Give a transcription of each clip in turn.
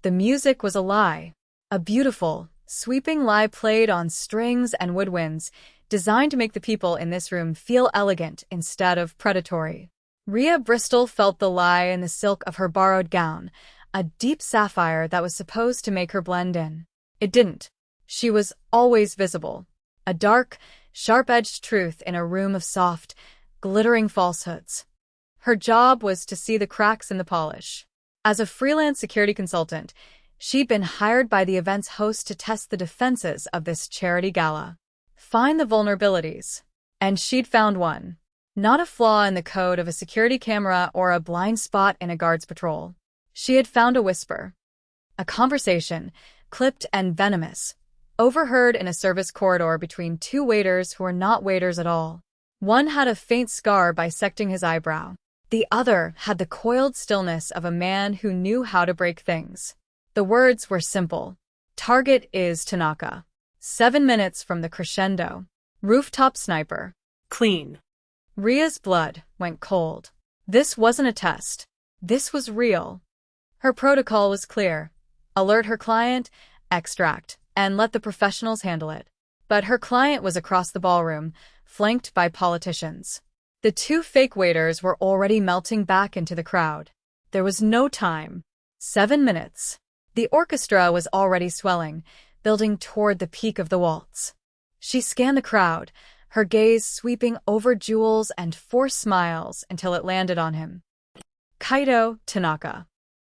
The music was a lie. A beautiful, sweeping lie played on strings and woodwinds, designed to make the people in this room feel elegant instead of predatory. Rhea Bristol felt the lie in the silk of her borrowed gown, a deep sapphire that was supposed to make her blend in. It didn't. She was always visible. A dark, sharp-edged truth in a room of soft, glittering falsehoods. Her job was to see the cracks in the polish. As a freelance security consultant, she'd been hired by the event's host to test the defenses of this charity gala. Find the vulnerabilities. And she'd found one. Not a flaw in the code of a security camera or a blind spot in a guard's patrol. She had found a whisper. A conversation, clipped and venomous, overheard in a service corridor between two waiters who were not waiters at all. One had a faint scar bisecting his eyebrow. The other had the coiled stillness of a man who knew how to break things. The words were simple. Target is Tanaka. 7 minutes from the crescendo. Rooftop sniper. Clean. Rhea's blood went cold. This wasn't a test. This was real. Her protocol was clear. Alert her client, extract, and let the professionals handle it. But her client was across the ballroom, flanked by politicians. The two fake waiters were already melting back into the crowd. There was no time. 7 minutes. The orchestra was already swelling, building toward the peak of the waltz. She scanned the crowd, her gaze sweeping over jewels and forced smiles until it landed on him. Kaito Tanaka.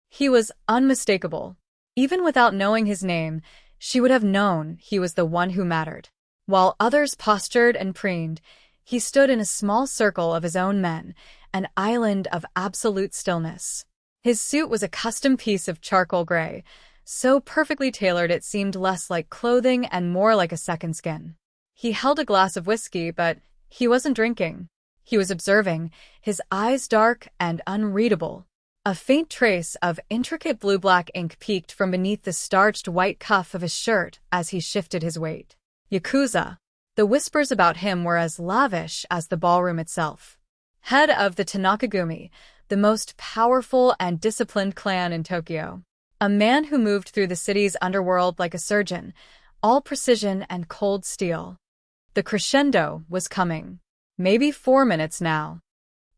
He was unmistakable. Even without knowing his name, she would have known he was the one who mattered. While others postured and preened, he stood in a small circle of his own men, an island of absolute stillness. His suit was a custom piece of charcoal gray, so perfectly tailored it seemed less like clothing and more like a second skin. He held a glass of whiskey, but he wasn't drinking. He was observing, his eyes dark and unreadable. A faint trace of intricate blue-black ink peeked from beneath the starched white cuff of his shirt as he shifted his weight. Yakuza. The whispers about him were as lavish as the ballroom itself. Head of the Tanakagumi, the most powerful and disciplined clan in Tokyo. A man who moved through the city's underworld like a surgeon, all precision and cold steel. The crescendo was coming. Maybe 4 minutes now.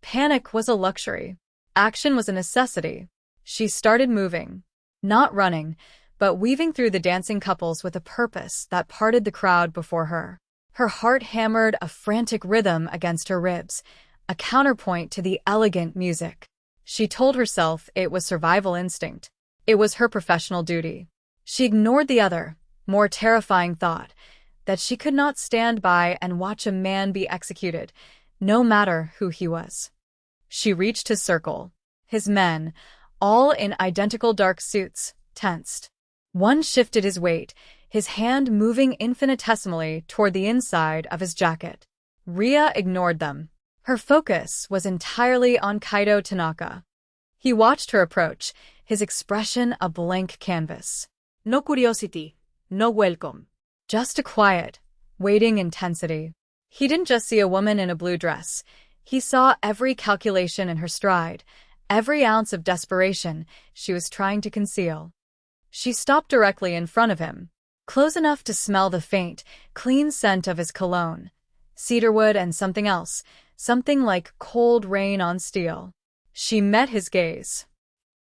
Panic was a luxury. Action was a necessity. She started moving. Not running, but weaving through the dancing couples with a purpose that parted the crowd before her. Her heart hammered a frantic rhythm against her ribs, a counterpoint to the elegant music. She told herself it was survival instinct. It was her professional duty. She ignored the other, more terrifying thought, that she could not stand by and watch a man be executed, no matter who he was. She reached his circle. His men, all in identical dark suits, tensed. One shifted his weight, his hand moving infinitesimally toward the inside of his jacket. Rhea ignored them. Her focus was entirely on Kaito Tanaka. He watched her approach, his expression a blank canvas. No curiosity, no welcome. Just a quiet, waiting intensity. He didn't just see a woman in a blue dress. He saw every calculation in her stride, every ounce of desperation she was trying to conceal. She stopped directly in front of him, close enough to smell the faint, clean scent of his cologne, cedarwood and something else, something like cold rain on steel. She met his gaze.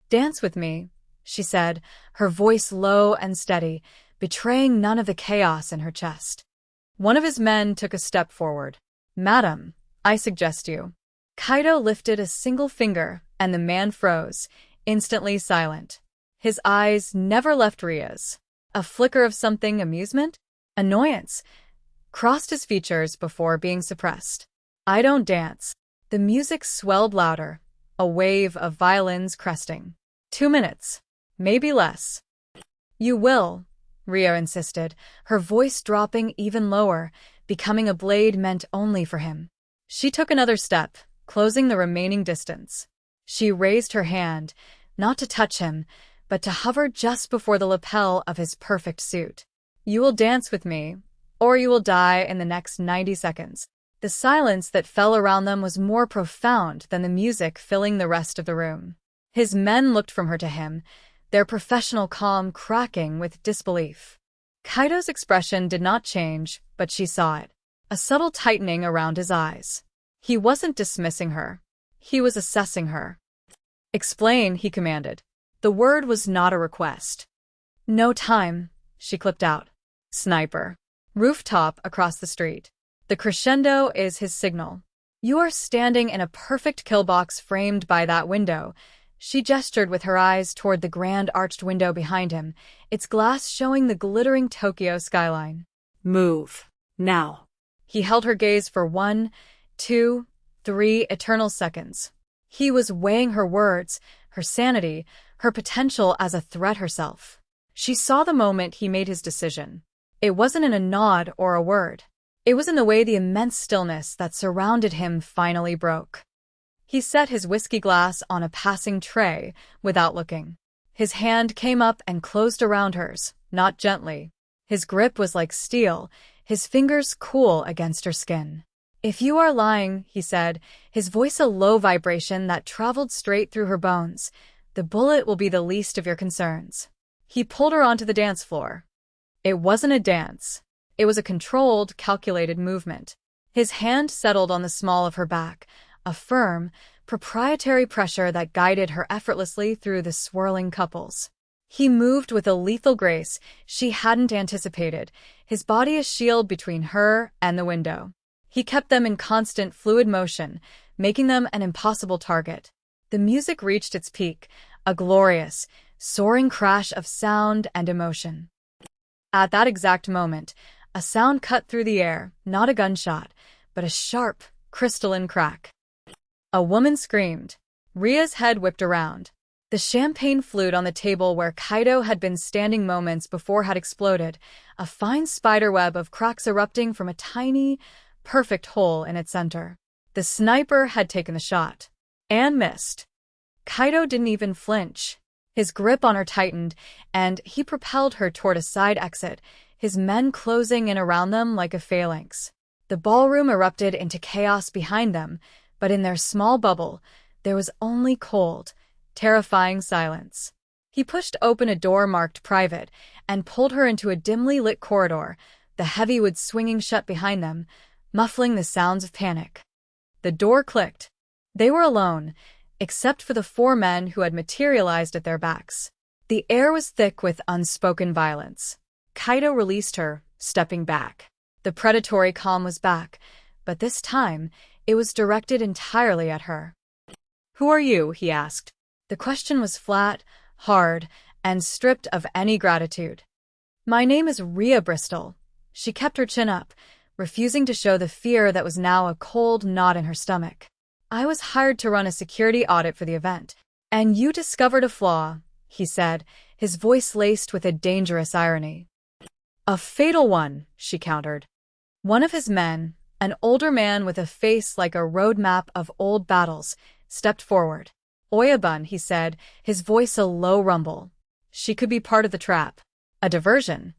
"Dance with me," she said, her voice low and steady, betraying none of the chaos in her chest. One of his men took a step forward. "Madam, I suggest you." Kaito lifted a single finger, and the man froze, instantly silent. His eyes never left Rhea's. A flicker of something, amusement? Annoyance? Crossed his features before being suppressed. "I don't dance." The music swelled louder, a wave of violins cresting. 2 minutes. Maybe less. "You will," Rhea insisted, her voice dropping even lower, becoming a blade meant only for him. She took another step, closing the remaining distance. She raised her hand, not to touch him, but to hover just before the lapel of his perfect suit. "You will dance with me, or you will die in the next 90 seconds. The silence that fell around them was more profound than the music filling the rest of the room. His men looked from her to him, their professional calm cracking with disbelief. Kaido's expression did not change, but she saw it. A subtle tightening around his eyes. He wasn't dismissing her. He was assessing her. "Explain," he commanded. The word was not a request. "No time," she clipped out. Sniper. Rooftop across the street. The crescendo is his signal. "You are standing in a perfect kill box framed by that window." She gestured with her eyes toward the grand arched window behind him, its glass showing the glittering Tokyo skyline. Move. Now. He held her gaze for 1, 2, 3 eternal seconds. He was weighing her words, her sanity, her potential as a threat herself. She saw the moment he made his decision. It wasn't in a nod or a word. It was in the way the immense stillness that surrounded him finally broke. He set his whiskey glass on a passing tray without looking. His hand came up and closed around hers, not gently. His grip was like steel, his fingers cool against her skin. "If you are lying," he said, his voice a low vibration that traveled straight through her bones, "the bullet will be the least of your concerns." He pulled her onto the dance floor. It wasn't a dance. It was a controlled, calculated movement. His hand settled on the small of her back, a firm, proprietary pressure that guided her effortlessly through the swirling couples. He moved with a lethal grace she hadn't anticipated, his body a shield between her and the window. He kept them in constant fluid motion, making them an impossible target. The music reached its peak, a glorious, soaring crash of sound and emotion. At that exact moment, a sound cut through the air, not a gunshot, but a sharp, crystalline crack. A woman screamed. Ria's head whipped around. The champagne flute on the table where Kaido had been standing moments before had exploded, a fine spiderweb of cracks erupting from a tiny, perfect hole in its center. The sniper had taken the shot. And missed. Kaido didn't even flinch. His grip on her tightened, and he propelled her toward a side exit, his men closing in around them like a phalanx. The ballroom erupted into chaos behind them, but in their small bubble, there was only cold, terrifying silence. He pushed open a door marked private and pulled her into a dimly lit corridor, the heavy wood swinging shut behind them, muffling the sounds of panic. The door clicked. They were alone, except for the 4 men who had materialized at their backs. The air was thick with unspoken violence. Kaido released her, stepping back. The predatory calm was back, but this time, it was directed entirely at her. "Who are you?" he asked. The question was flat, hard, and stripped of any gratitude. "My name is Ria Bristol." She kept her chin up, refusing to show the fear that was now a cold knot in her stomach. "I was hired to run a security audit for the event. And you discovered a flaw," he said, his voice laced with a dangerous irony. "A fatal one," she countered. One of his men, an older man with a face like a road map of old battles, stepped forward. "Oyabun," he said, his voice a low rumble. She could be part of the trap. A diversion.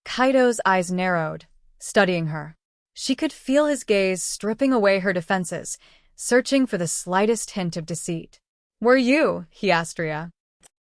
Kaido's eyes narrowed, studying her. She could feel his gaze stripping away her defenses, searching for the slightest hint of deceit. "Were you?" he asked Ria.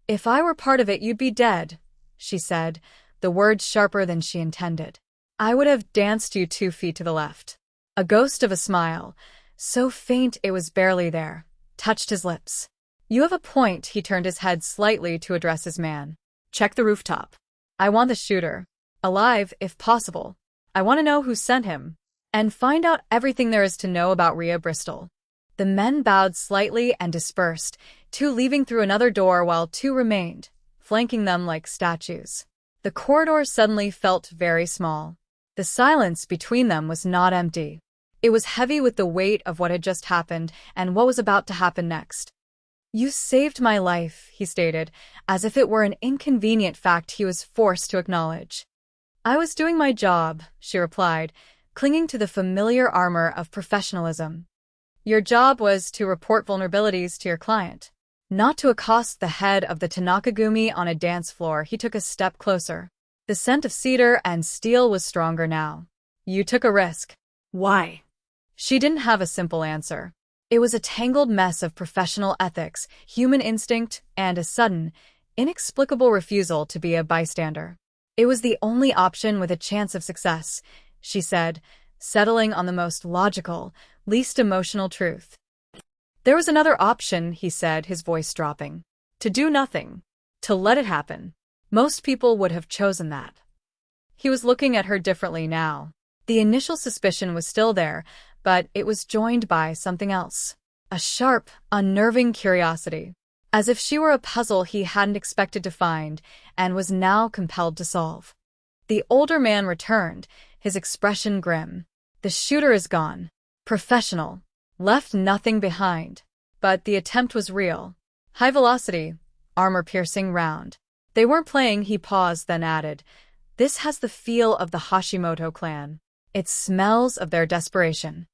"If I were part of it, you'd be dead," she said, the words sharper than she intended. "I would have danced you 2 feet to the left." A ghost of a smile, so faint it was barely there, touched his lips. "You have a point." He turned his head slightly to address his man. "Check the rooftop. I want the shooter. Alive, if possible. I want to know who sent him. And find out everything there is to know about Ria Bristol." The men bowed slightly and dispersed, 2 leaving through another door while 2 remained, flanking them like statues. The corridor suddenly felt very small. The silence between them was not empty. It was heavy with the weight of what had just happened and what was about to happen next. "You saved my life," he stated, as if it were an inconvenient fact he was forced to acknowledge. "I was doing my job," she replied, clinging to the familiar armor of professionalism. "Your job was to report vulnerabilities to your client, not to accost the head of the Tanakagumi on a dance floor." He took a step closer. The scent of cedar and steel was stronger now. "You took a risk." Why? She didn't have a simple answer. It was a tangled mess of professional ethics, human instinct, and a sudden, inexplicable refusal to be a bystander. It was the only option with a chance of success, she said, settling on the most logical, least emotional truth. There was another option, he said, his voice dropping. To do nothing. To let it happen. Most people would have chosen that. He was looking at her differently now. The initial suspicion was still there, but it was joined by something else. A sharp, unnerving curiosity. As if she were a puzzle he hadn't expected to find and was now compelled to solve. The older man returned, his expression grim. The shooter is gone. Professional. Left nothing behind. But the attempt was real. High velocity, armor-piercing round. They weren't playing, he paused, then added, "This has the feel of the Hashimoto clan. It smells of their desperation."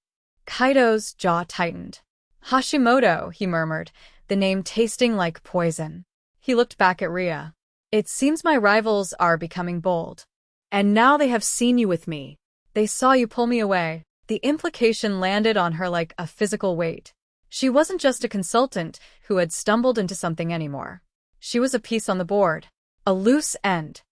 Kaido's jaw tightened. Hashimoto, he murmured, the name tasting like poison. He looked back at Ria. "It seems my rivals are becoming bold. And now they have seen you with me. They saw you pull me away." The implication landed on her like a physical weight. She wasn't just a consultant who had stumbled into something anymore. She was a piece on the board. A loose end.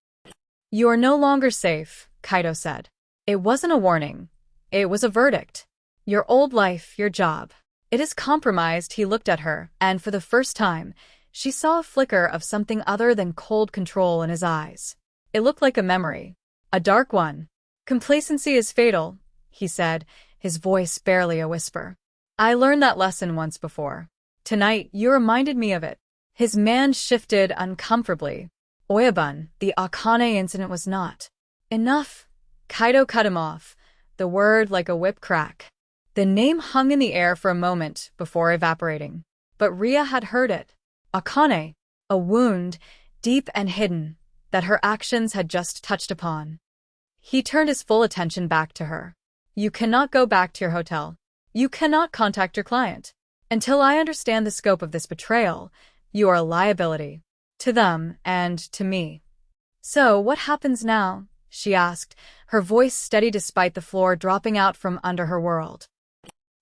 "You are no longer safe," Kaido said. It wasn't a warning. It was a verdict. "Your old life, your job. It is compromised." He looked at her, and for the first time, she saw a flicker of something other than cold control in his eyes. It looked like a memory. A dark one. "Complacency is fatal," he said, his voice barely a whisper. "I learned that lesson once before. Tonight, you reminded me of it." His man shifted uncomfortably. "Oyabun, the Akane incident was not enough." Kaido cut him off, the word like a whip crack. The name hung in the air for a moment before evaporating. But Ria had heard it. Akane, a wound, deep and hidden, that her actions had just touched upon. He turned his full attention back to her. "You cannot go back to your hotel. You cannot contact your client. Until I understand the scope of this betrayal, you are a liability. To them and to me." "So what happens now?" she asked, her voice steady despite the floor dropping out from under her world.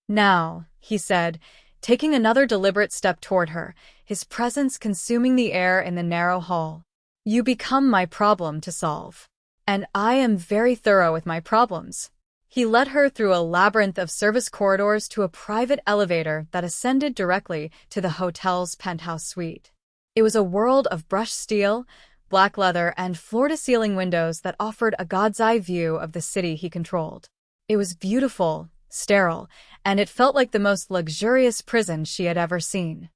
"Now," he said, taking another deliberate step toward her, his presence consuming the air in the narrow hall. "You become my problem to solve. And I am very thorough with my problems." He led her through a labyrinth of service corridors to a private elevator that ascended directly to the hotel's penthouse suite. It was a world of brushed steel, black leather, and floor-to-ceiling windows that offered a god's-eye view of the city he controlled. It was beautiful, sterile, and it felt like the most luxurious prison she had ever seen.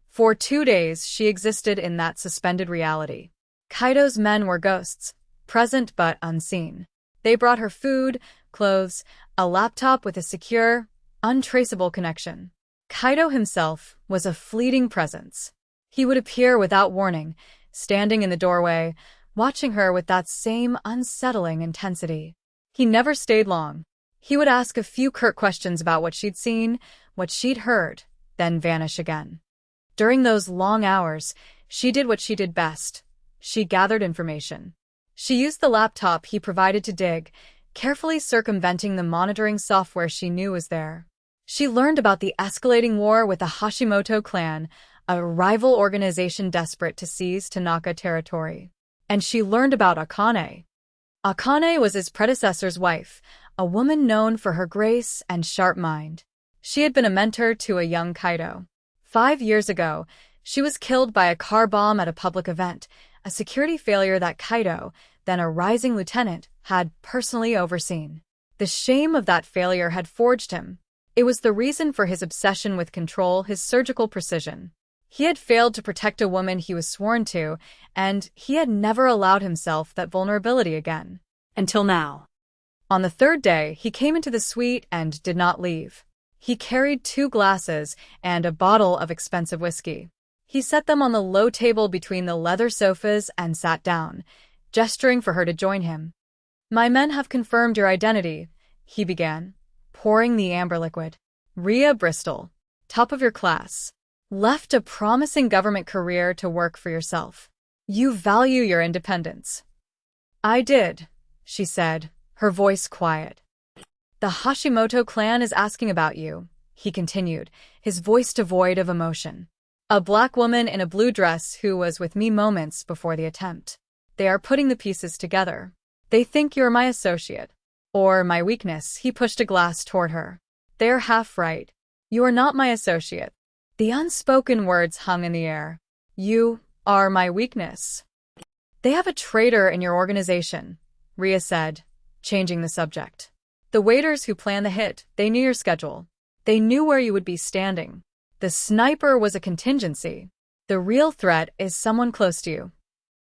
For 2 days, she existed in that suspended reality. Kaido's men were ghosts, present but unseen. They brought her food, clothes, a laptop with a secure, untraceable connection. Kaido himself was a fleeting presence. He would appear without warning, standing in the doorway, watching her with that same unsettling intensity. He never stayed long. He would ask a few curt questions about what she'd seen, what she'd heard, then vanish again. During those long hours, she did what she did best. She gathered information. She used the laptop he provided to dig, carefully circumventing the monitoring software she knew was there. She learned about the escalating war with the Hashimoto clan, a rival organization desperate to seize Tanaka territory. And she learned about Akane. Akane was his predecessor's wife, a woman known for her grace and sharp mind. She had been a mentor to a young Kaido. 5 years ago, she was killed by a car bomb at a public event, a security failure that Kaido, then a rising lieutenant, had personally overseen. The shame of that failure had forged him. It was the reason for his obsession with control, his surgical precision. He had failed to protect a woman he was sworn to, and he had never allowed himself that vulnerability again. Until now. On the 3rd day, he came into the suite and did not leave. He carried 2 glasses and a bottle of expensive whiskey. He set them on the low table between the leather sofas and sat down, gesturing for her to join him. "My men have confirmed your identity," he began, pouring the amber liquid. "Ria Bristol, top of your class. Left a promising government career to work for yourself. You value your independence." "I did," she said, her voice quiet. "The Hashimoto clan is asking about you," he continued, his voice devoid of emotion. A black woman in a blue dress who was with me moments before the attempt. They are putting the pieces together. They think you're my associate. Or my weakness. He pushed a glass toward her. They're half right. You are not my associate. The unspoken words hung in the air. You are my weakness. They have a traitor in your organization, Rhea said, changing the subject. The waiters who planned the hit, they knew your schedule. They knew where you would be standing. The sniper was a contingency. The real threat is someone close to you.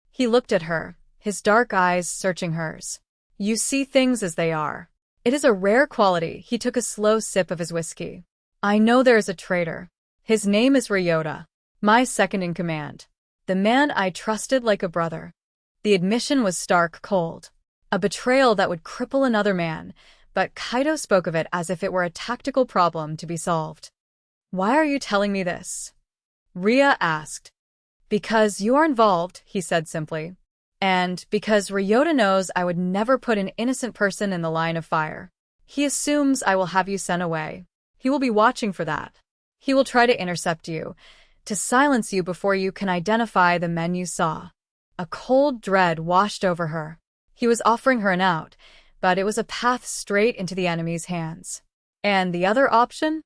He looked at her, his dark eyes searching hers. You see things as they are. It is a rare quality. He took a slow sip of his whiskey. I know there is a traitor. His name is Ryota, my second in command. The man I trusted like a brother. The admission was stark cold. A betrayal that would cripple another man, but Kaito spoke of it as if it were a tactical problem to be solved. Why are you telling me this? Rhea asked. Because you are involved, he said simply. And because Ryota knows I would never put an innocent person in the line of fire. He assumes I will have you sent away. He will be watching for that. He will try to intercept you, to silence you before you can identify the men you saw. A cold dread washed over her. He was offering her an out, but it was a path straight into the enemy's hands. And the other option?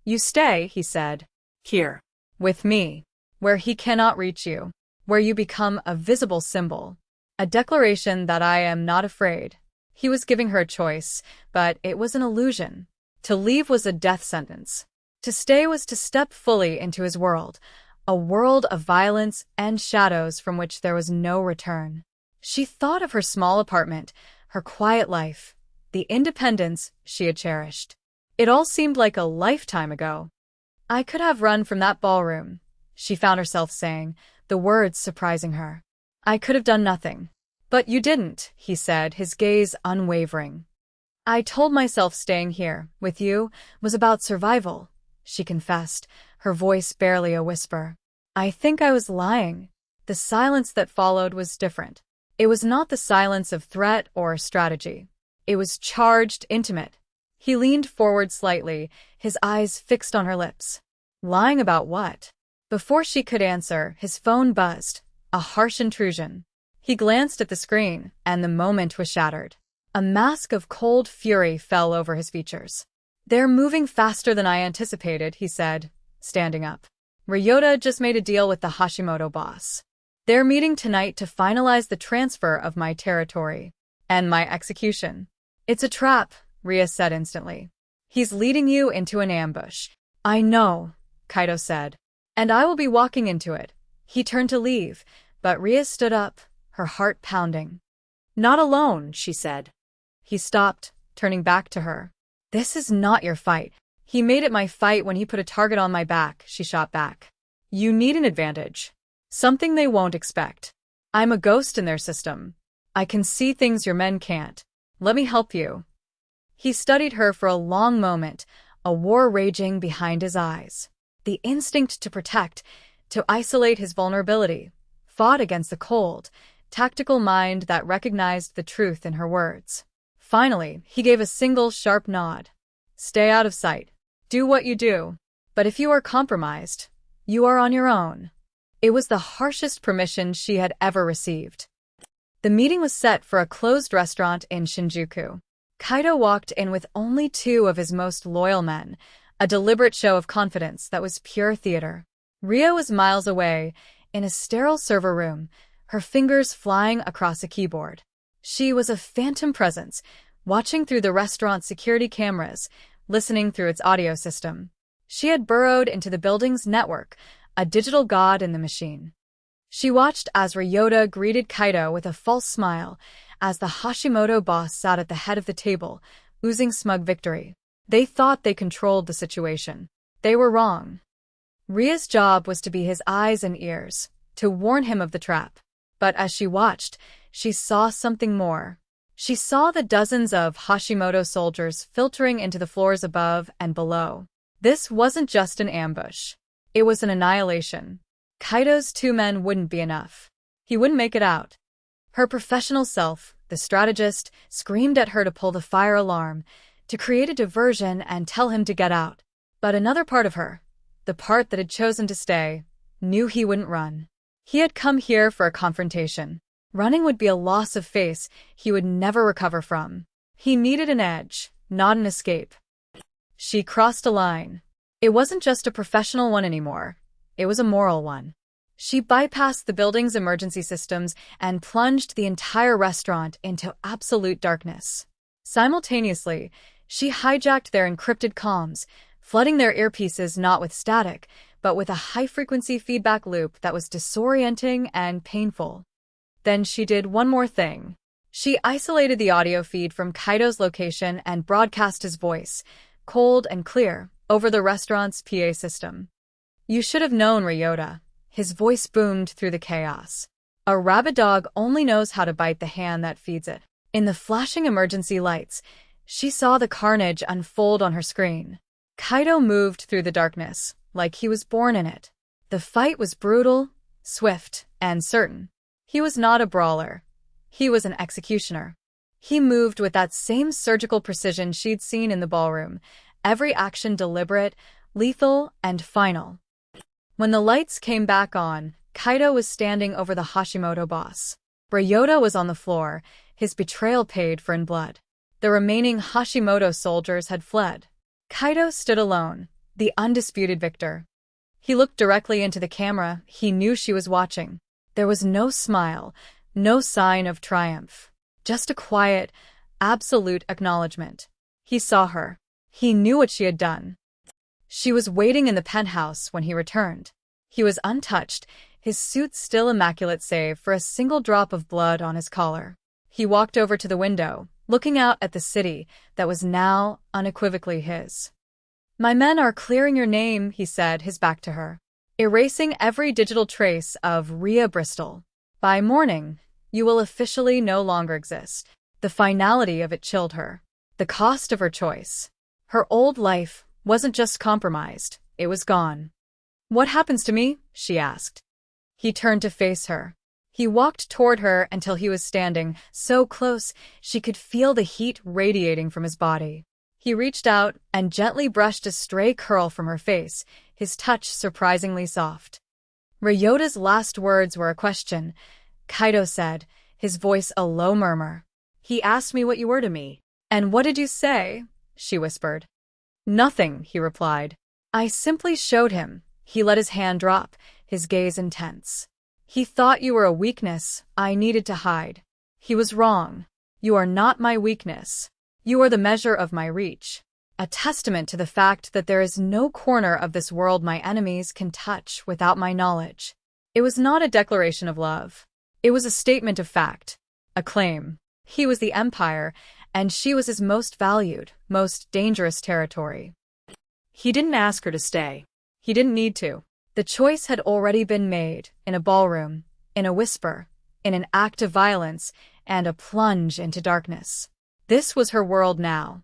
You stay, he said. Here. With me. Where he cannot reach you. Where you become a visible symbol. A declaration that I am not afraid. He was giving her a choice, but it was an illusion. To leave was a death sentence. To stay was to step fully into his world, a world of violence and shadows from which there was no return. She thought of her small apartment, her quiet life, the independence she had cherished. It all seemed like a lifetime ago. I could have run from that ballroom, she found herself saying, the words surprising her. I could have done nothing. But you didn't, he said, his gaze unwavering. I told myself staying here, with you, was about survival, she confessed, her voice barely a whisper. I think I was lying. The silence that followed was different. It was not the silence of threat or strategy. It was charged, intimate. He leaned forward slightly, his eyes fixed on her lips. Lying about what? Before she could answer, his phone buzzed, a harsh intrusion. He glanced at the screen, and the moment was shattered. A mask of cold fury fell over his features. They're moving faster than I anticipated, he said, standing up. Ryota just made a deal with the Hashimoto boss. They're meeting tonight to finalize the transfer of my territory. And my execution. It's a trap, Rhea said instantly. He's leading you into an ambush. I know, Kaito said. And I will be walking into it. He turned to leave, but Rhea stood up, her heart pounding. Not alone, she said. He stopped, turning back to her. This is not your fight. He made it my fight when he put a target on my back, she shot back. You need an advantage. Something they won't expect. I'm a ghost in their system. I can see things your men can't. Let me help you. He studied her for a long moment, a war raging behind his eyes. The instinct to protect, to isolate his vulnerability, fought against the cold, tactical mind that recognized the truth in her words. Finally, he gave a single sharp nod. Stay out of sight. Do what you do. But if you are compromised, you are on your own. It was the harshest permission she had ever received. The meeting was set for a closed restaurant in Shinjuku. Kaito walked in with only two of his most loyal men, a deliberate show of confidence that was pure theater. Rhea was miles away, in a sterile server room, her fingers flying across a keyboard. She was a phantom presence, watching through the restaurant's security cameras, listening through its audio system. She had burrowed into the building's network, a digital god in the machine. She watched as Ryota greeted Kaito with a false smile, as the Hashimoto boss sat at the head of the table, oozing smug victory. They thought they controlled the situation. They were wrong. Rhea's job was to be his eyes and ears, to warn him of the trap. But as she watched, she saw something more. She saw the dozens of Hashimoto soldiers filtering into the floors above and below. This wasn't just an ambush. It was an annihilation. Kaito's two men wouldn't be enough. He wouldn't make it out. Her professional self, the strategist, screamed at her to pull the fire alarm, to create a diversion and tell him to get out. But another part of her, the part that had chosen to stay, knew he wouldn't run. He had come here for a confrontation. Running would be a loss of face he would never recover from. He needed an edge, not an escape. She crossed a line. It wasn't just a professional one anymore. It was a moral one. She bypassed the building's emergency systems and plunged the entire restaurant into absolute darkness. Simultaneously, she hijacked their encrypted comms, flooding their earpieces not with static, but with a high-frequency feedback loop that was disorienting and painful. Then she did one more thing. She isolated the audio feed from Kaito's location and broadcast his voice, cold and clear, over the restaurant's PA system. "You should have known, Ryota." His voice boomed through the chaos. "A rabid dog only knows how to bite the hand that feeds it." In the flashing emergency lights, she saw the carnage unfold on her screen. Kaito moved through the darkness, like he was born in it. The fight was brutal, swift, and certain. He was not a brawler. He was an executioner. He moved with that same surgical precision she'd seen in the ballroom, every action deliberate, lethal, and final. When the lights came back on, Kaito was standing over the Hashimoto boss. Ryota was on the floor, his betrayal paid for in blood. The remaining Hashimoto soldiers had fled. Kaito stood alone, the undisputed victor. He looked directly into the camera. He knew she was watching. There was no smile, no sign of triumph. Just a quiet, absolute acknowledgement. He saw her. He knew what she had done. She was waiting in the penthouse when he returned. He was untouched, his suit still immaculate save for a single drop of blood on his collar. He walked over to the window, looking out at the city that was now unequivocally his. "My men are clearing your name," he said, his back to her, "erasing every digital trace of Rhea Bristol. By morning, you will officially no longer exist." The finality of it chilled her. The cost of her choice. Her old life wasn't just compromised, it was gone. "What happens to me?" she asked. He turned to face her. He walked toward her until he was standing, so close she could feel the heat radiating from his body. He reached out and gently brushed a stray curl from her face, his touch surprisingly soft. Ryota's last words were a question. Kaito said, his voice a low murmur. "He asked me what you were to me." "And what did you say?" she whispered. "Nothing," he replied. "I simply showed him." He let his hand drop, his gaze intense. "He thought you were a weakness I needed to hide. He was wrong. You are not my weakness. You are the measure of my reach. A testament to the fact that there is no corner of this world my enemies can touch without my knowledge." It was not a declaration of love. It was a statement of fact. A claim. He was the Empire, and she was his most valued, most dangerous territory. He didn't ask her to stay. He didn't need to. The choice had already been made, in a ballroom, in a whisper, in an act of violence, and a plunge into darkness. This was her world now.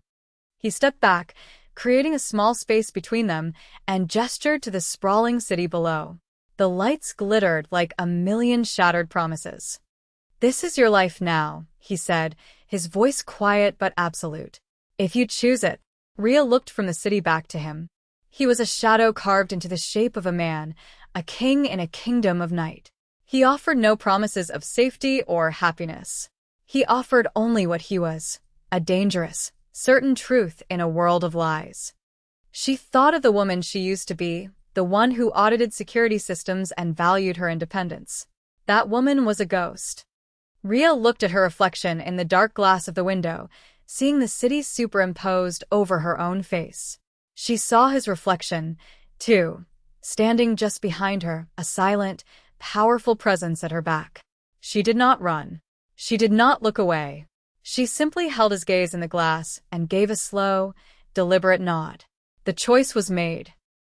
He stepped back, creating a small space between them, and gestured to the sprawling city below. The lights glittered like a million shattered promises. "This is your life now," he said, his voice quiet but absolute. "If you choose it." Rhea looked from the city back to him. He was a shadow carved into the shape of a man, a king in a kingdom of night. He offered no promises of safety or happiness. He offered only what he was, a dangerous, certain truth in a world of lies. She thought of the woman she used to be, the one who audited security systems and valued her independence. That woman was a ghost. Rhea looked at her reflection in the dark glass of the window, seeing the city superimposed over her own face. She saw his reflection, too, standing just behind her, a silent, powerful presence at her back. She did not run. She did not look away. She simply held his gaze in the glass and gave a slow, deliberate nod. The choice was made.